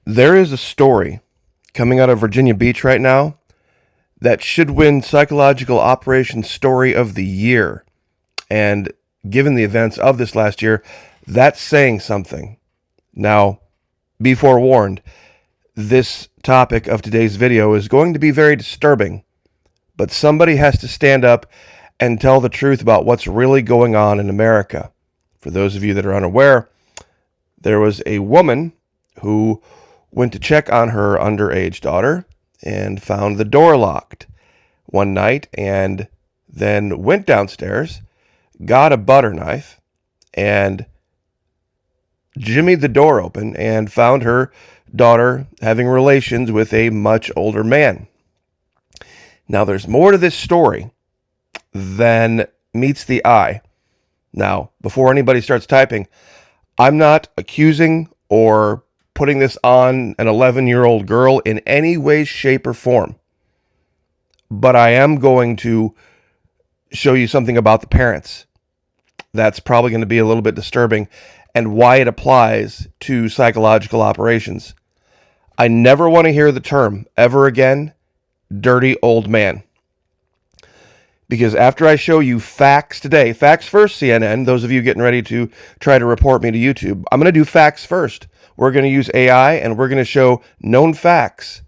There is a story coming out of Virginia Beach right now that should win Psychological Operations Story of the Year. And given the events of this last year, that's saying something. Now, be forewarned, this topic of today's video is going to be very disturbing, but somebody has to stand up and tell the truth about what's really going on in America. For those of you that are unaware, there was a woman who went to check on her underage daughter and found the door locked one night, and then went downstairs, got a butter knife, and jimmied the door open and found her daughter having relations with a much older man. Now, there's more to this story than meets the eye. Now, before anybody starts typing, I'm not accusing or putting this on an 11-year-old girl in any way, shape, or form. But I am going to show you something about the parents that's probably going to be a little bit disturbing and why it applies to psychological operations. I never want to hear the term ever again, dirty old man. Because after I show you facts today, facts first, CNN, those of you getting ready to try to report me to YouTube, I'm going to do facts first. We're going to use AI and we're going to show known facts.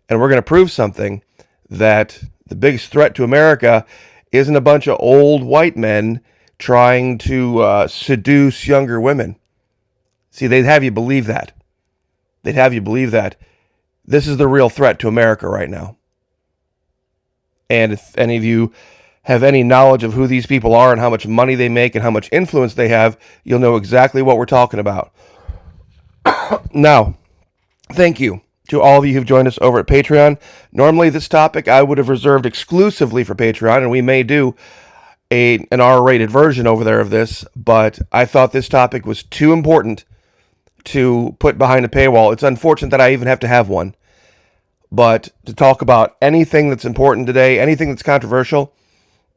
And we're going to prove something, that the biggest threat to America isn't a bunch of old white men trying to seduce younger women. See, they'd have you believe that. They'd have you believe that. This is the real threat to America right now. And if any of you have any knowledge of who these people are and how much money they make and how much influence they have, you'll know exactly what we're talking about. Now, thank you to all of you who've joined us over at Patreon. Normally, this topic I would have reserved exclusively for Patreon, and we may do an R-rated version over there of this, but I thought this topic was too important to put behind a paywall. It's unfortunate that I even have to have one. But to talk about anything that's important today, anything that's controversial,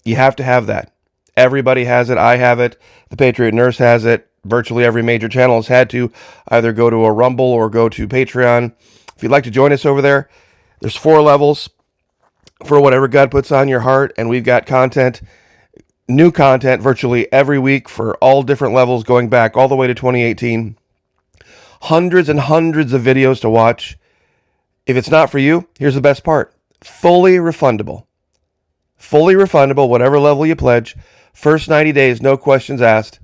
you have to have that. Everybody has it. I have it. The Patriot Nurse has it. Virtually every major channel has had to either go to a Rumble or go to Patreon. If you'd like to join us over there, there's 4 levels for whatever God puts on your heart, and we've got content, new content virtually every week for all different levels going back all the way to 2018. Hundreds and hundreds of videos to watch. If it's not for you, here's the best part. Fully refundable. Fully refundable, whatever level you pledge. First 90 days, no questions asked.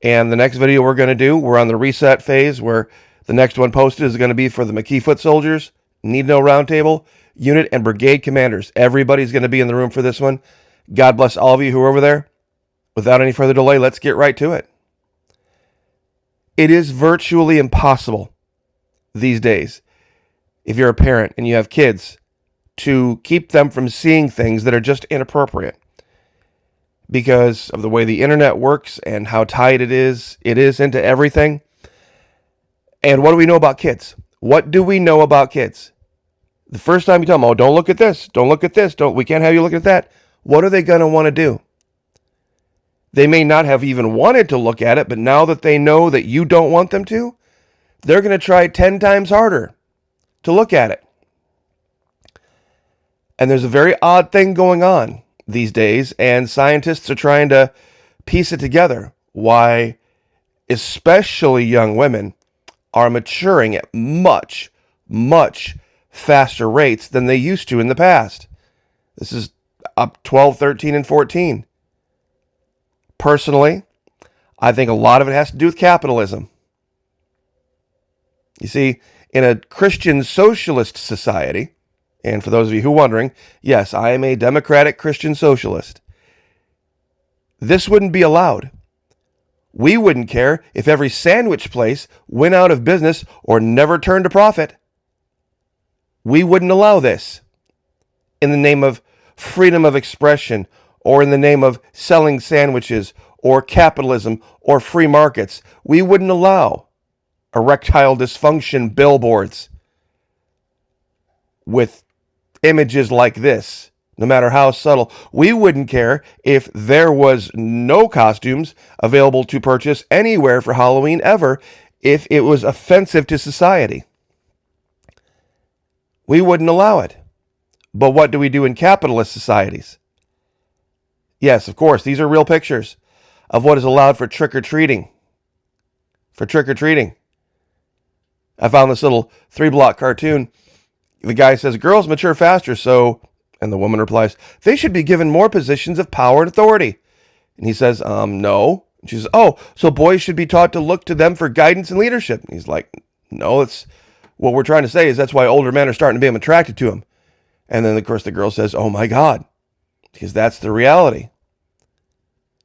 And the next video we're going to do, we're on the reset phase, where the next one posted is going to be for the McKee Foot Soldiers, Need No Roundtable, Unit, and Brigade Commanders. Everybody's going to be in the room for this one. God bless all of you who are over there. Without any further delay, let's get right to it. It is virtually impossible these days, if you're a parent and you have kids, to keep them from seeing things that are just inappropriate because of the way the internet works and how tied it is into everything. And what do we know about kids? What do we know about kids? The first time you tell them, oh, don't look at this, don't look at this, we can't have you look at that. What are they going to want to do? They may not have even wanted to look at it, but now that they know that you don't want them to, they're going to try 10 times harder to look at it. And there's a very odd thing going on these days, and scientists are trying to piece it together, why especially young women are maturing at much, much faster rates than they used to in the past. This is up 12, 13, and 14. Personally, I think a lot of it has to do with capitalism. You see, in a Christian socialist society, and for those of you who are wondering, yes, I am a democratic Christian socialist. This wouldn't be allowed. We wouldn't care if every sandwich place went out of business or never turned a profit. We wouldn't allow this in the name of freedom of expression, or in the name of selling sandwiches, or capitalism, or free markets. We wouldn't allow erectile dysfunction billboards with images like this, no matter how subtle. We wouldn't care if there was no costumes available to purchase anywhere for Halloween ever, if it was offensive to society. We wouldn't allow it. But what do we do in capitalist societies? Yes, of course, these are real pictures of what is allowed for trick-or-treating. For trick-or-treating. I found this little 3-block cartoon. The guy says, girls mature faster, so... And the woman replies, they should be given more positions of power and authority. And he says, no. And she says, oh, so boys should be taught to look to them for guidance and leadership. And he's like, no, it's what we're trying to say is that's why older men are starting to become attracted to him. And then, of course, the girl says, oh, my God, because that's the reality.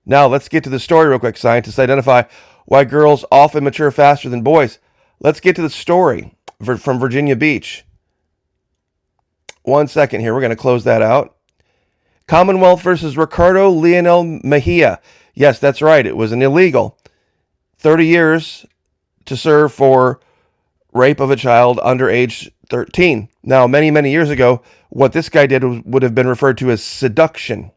Now, let's get to the story real quick. Scientists identify why girls often mature faster than boys. Let's get to the story from Virginia Beach. 1 second here. We're going to close that out. Commonwealth versus Ricardo Leonel Mejia. Yes, that's right. It was an illegal 30 years to serve for rape of a child under age 13. Now, many, many years ago, what this guy did would have been referred to as seduction,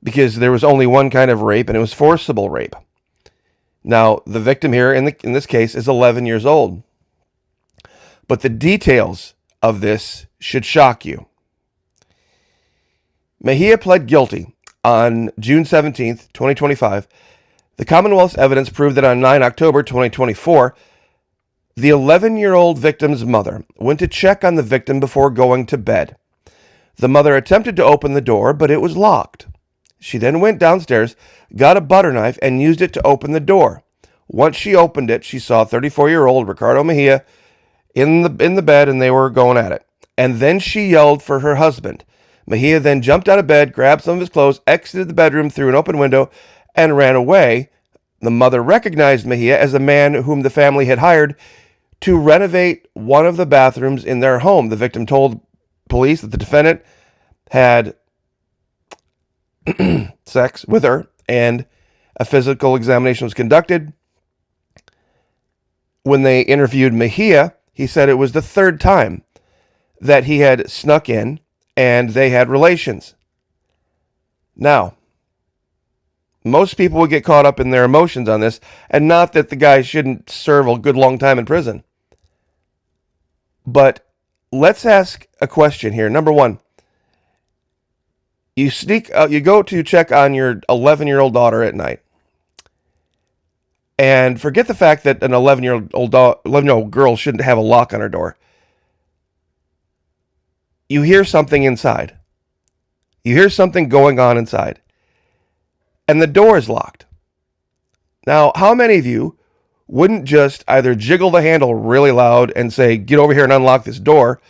because there was only one kind of rape, and it was forcible rape. Now, the victim here in this case is 11 years old. But the details of this should shock you. Mejia pled guilty on June 17th, 2025. The Commonwealth's evidence proved that on 9 October 2024, the 11-year-old victim's mother went to check on the victim before going to bed. The mother attempted to open the door, but it was locked. She then went downstairs, got a butter knife, and used it to open the door. Once she opened it, she saw 34-year-old Ricardo Mejia in the bed, and they were going at it. And then she yelled for her husband. Mejia then jumped out of bed, grabbed some of his clothes, exited the bedroom through an open window, and ran away. The mother recognized Mejia as a man whom the family had hired to renovate one of the bathrooms in their home. The victim told police that the defendant had sex with her, and a physical examination was conducted. When they interviewed Mejia, he said it was the third time that he had snuck in and they had relations. Now, most people would get caught up in their emotions on this, and not that the guy shouldn't serve a good long time in prison. But let's ask a question here. Number one, you go to check on your 11-year-old daughter at night. And forget the fact that an 11-year-old girl shouldn't have a lock on her door. You hear something inside. You hear something going on inside. And the door is locked. Now, how many of you wouldn't just either jiggle the handle really loud and say, get over here and unlock this door,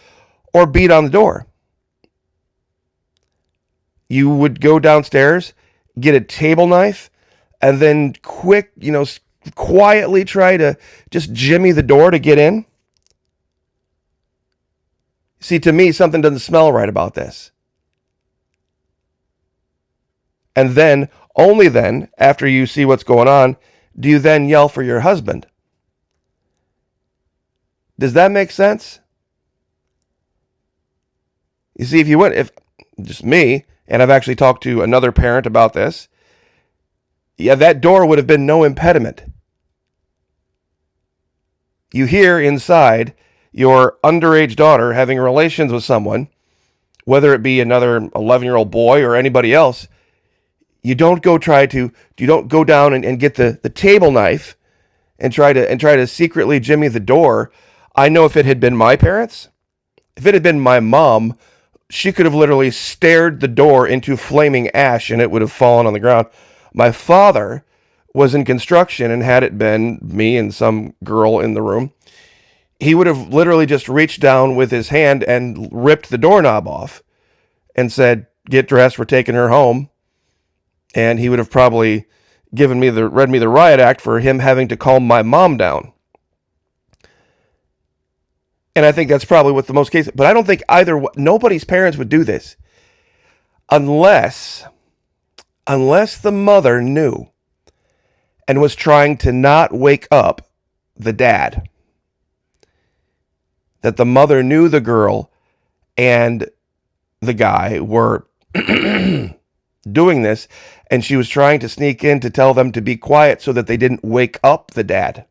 or beat on the door? You would go downstairs, get a table knife, and then quietly try to just jimmy the door to get in? See, to me, something doesn't smell right about this. And then, only then, after you see what's going on, do you then yell for your husband? Does that make sense? You see, if just me, and I've actually talked to another parent about this, yeah, that door would have been no impediment. You hear inside your underage daughter having relations with someone, whether it be another 11-year-old boy or anybody else. You don't go down and get the table knife and try to secretly jimmy the door. I know if it had been my parents, if it had been my mom, she could have literally stared the door into flaming ash and it would have fallen on the ground. My father was in construction, and had it been me and some girl in the room, he would have literally just reached down with his hand and ripped the doorknob off and said, get dressed, we're taking her home. And he would have probably read me the riot act for him having to calm my mom down. And I think that's probably what the most cases, but I don't think nobody's parents would do this unless the mother knew and was trying to not wake up the dad. That the mother knew the girl and the guy were doing this, and she was trying to sneak in to tell them to be quiet so that they didn't wake up the dad.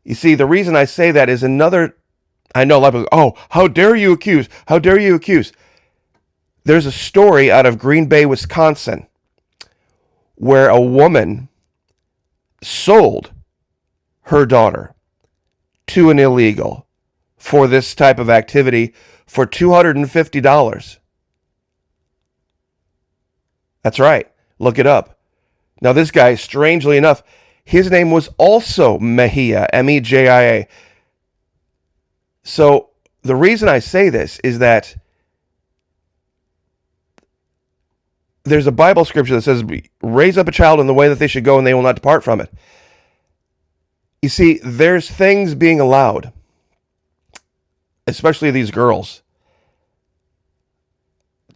You see, the reason I say that is another I know a lot of people go, oh, how dare you accuse? How dare you accuse? There's a story out of Green Bay, Wisconsin, where a woman sold her daughter to an illegal for this type of activity for $250. That's right. Look it up. Now, this guy, strangely enough, his name was also Mejia, Mejia. So the reason I say this is that there's a Bible scripture that says, raise up a child in the way that they should go and they will not depart from it. You see, there's things being allowed, especially these girls,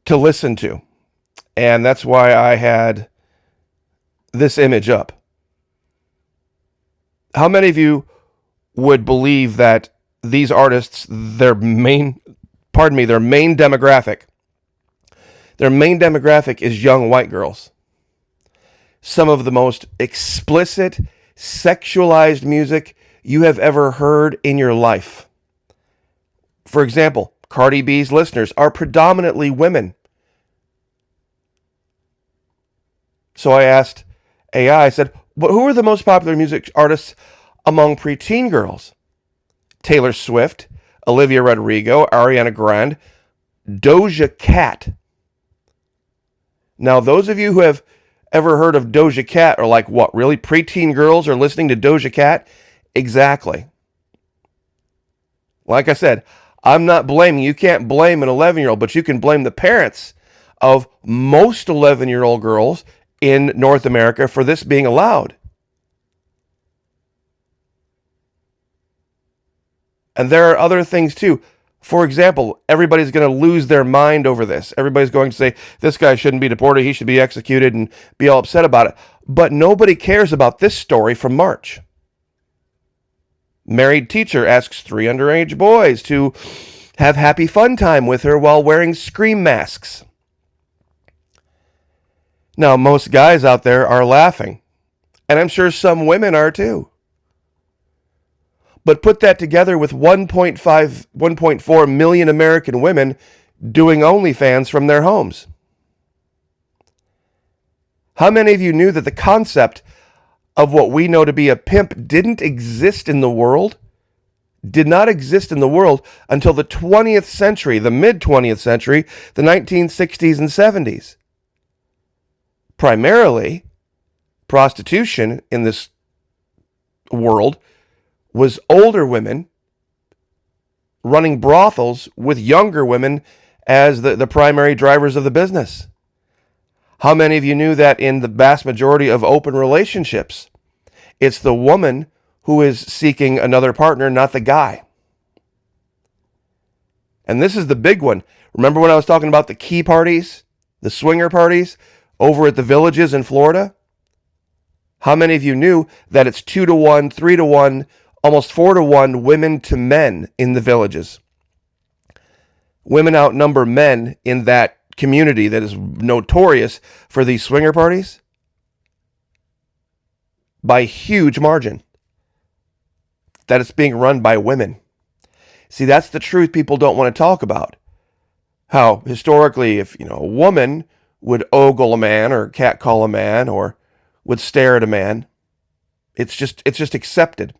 to listen to. And that's why I had this image up. How many of you would believe that these artists, their main demographic is young white girls? Some of the most explicit, sexualized music you have ever heard in your life. For example, Cardi B's listeners are predominantly women. So I asked AI, I said, who are the most popular music artists among preteen girls? Taylor Swift, Olivia Rodrigo, Ariana Grande, Doja Cat. Now, those of you who have ever heard of Doja Cat are like, what, really? Preteen girls are listening to Doja Cat? Exactly. Like I said, I'm not blaming. You can't blame an 11-year-old, but you can blame the parents of most 11-year-old girls in North America for this being allowed. And there are other things too. For example, everybody's going to lose their mind over this. Everybody's going to say, this guy shouldn't be deported, he should be executed, and be all upset about it. But nobody cares about this story from March. Married teacher asks 3 underage boys to have happy fun time with her while wearing scream masks. Now, most guys out there are laughing, and I'm sure some women are too. But put that together with 1.4 million American women doing OnlyFans from their homes. How many of you knew that the concept of what we know to be a pimp didn't exist in the world? Did not exist in the world until the 20th century, the mid-20th century, the 1960s and 70s. Primarily, prostitution in this world was older women running brothels with younger women as the primary drivers of the business. How many of you knew that in the vast majority of open relationships, it's the woman who is seeking another partner, not the guy? And this is the big one. Remember when I was talking about the key parties, the swinger parties over at the villages in Florida? How many of you knew that it's 2-to-1, 3-to-1, almost 4-to-1 women to men in the villages? Women outnumber men in that community that is notorious for these swinger parties by huge margin. That it's being run by women. See, that's the truth people don't want to talk about. How historically, if a woman would ogle a man or catcall a man or would stare at a man, it's just accepted.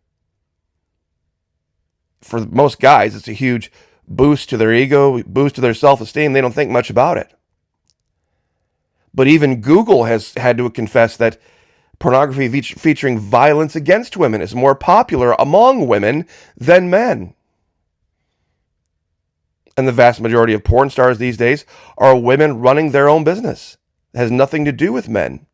For most guys, it's a huge boost to their ego, boost to their self-esteem. They don't think much about it. But even Google has had to confess that pornography featuring violence against women is more popular among women than men. And the vast majority of porn stars these days are women running their own business. It has nothing to do with men.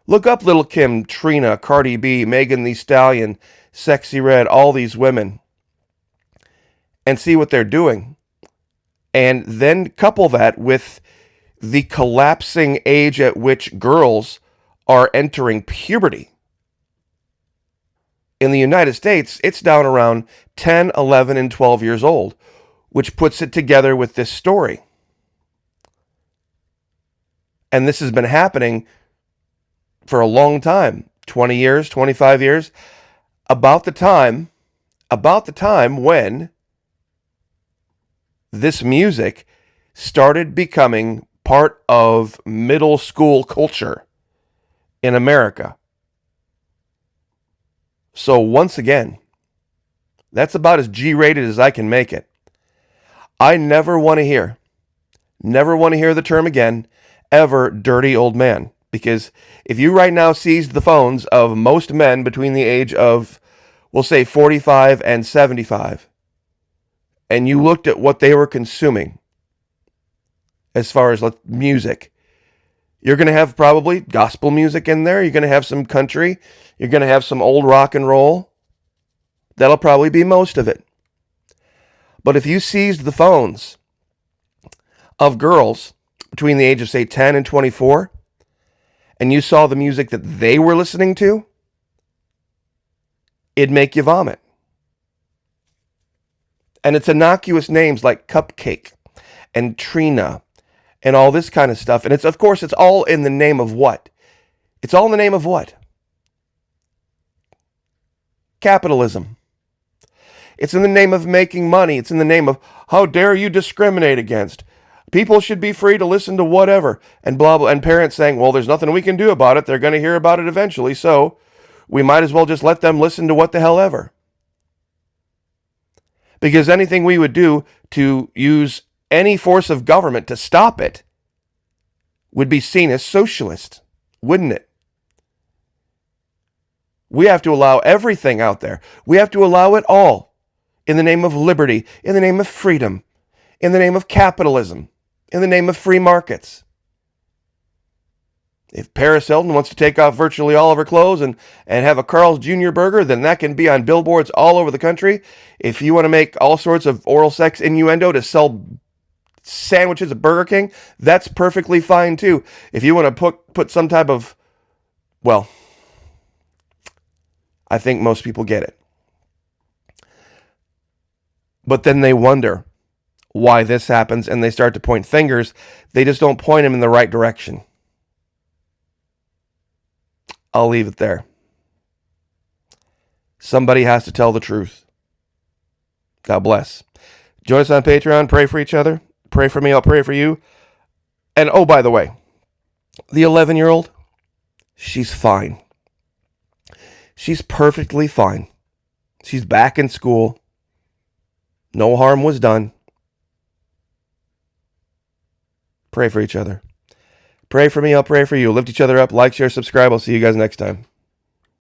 Look up Lil' Kim, Trina, Cardi B, Megan Thee Stallion, Sexy Red, all these women, and see what they're doing. And then couple that with the collapsing age at which girls are entering puberty. In the United States, it's down around 10, 11, and 12 years old, which puts it together with this story. And this has been happening for a long time, 20 years, 25 years, about the time when this music started becoming part of middle school culture in America. So once again, that's about as G-rated as I can make it. I never want to hear the term again, ever, dirty old man. Because if you right now seized the phones of most men between the age of, we'll say 45 and 75, and you looked at what they were consuming as far as music, you're going to have probably gospel music in there. You're going to have some country. You're going to have some old rock and roll. That'll probably be most of it. But if you seized the phones of girls between the age of, say, 10 and 24, and you saw the music that they were listening to, it'd make you vomit. And it's innocuous names like Cupcake and Trina and all this kind of stuff. And it's, of course, it's all in the name of what? It's all in the name of what? Capitalism. It's in the name of making money. It's in the name of, how dare you discriminate against? People should be free to listen to whatever. And blah, blah. And parents saying, well, there's nothing we can do about it. They're going to hear about it eventually. So we might as well just let them listen to what the hell ever. Because anything we would do to use any force of government to stop it would be seen as socialist, wouldn't it? We have to allow everything out there. We have to allow it all in the name of liberty, in the name of freedom, in the name of capitalism, in the name of free markets. If Paris Hilton wants to take off virtually all of her clothes and have a Carl's Jr. burger, then that can be on billboards all over the country. If you want to make all sorts of oral sex innuendo to sell sandwiches at Burger King, that's perfectly fine too. If you want to put some type of, well, I think most people get it. But then they wonder why this happens and they start to point fingers. They just don't point them in the right direction. I'll leave it there. Somebody has to tell the truth. God bless. Join us on Patreon. Pray for each other. Pray for me. I'll pray for you. And oh, by the way, the 11-year-old, she's fine. She's perfectly fine. She's back in school. No harm was done. Pray for each other. Pray for me. I'll pray for you. Lift each other up. Like, share, subscribe. I'll see you guys next time.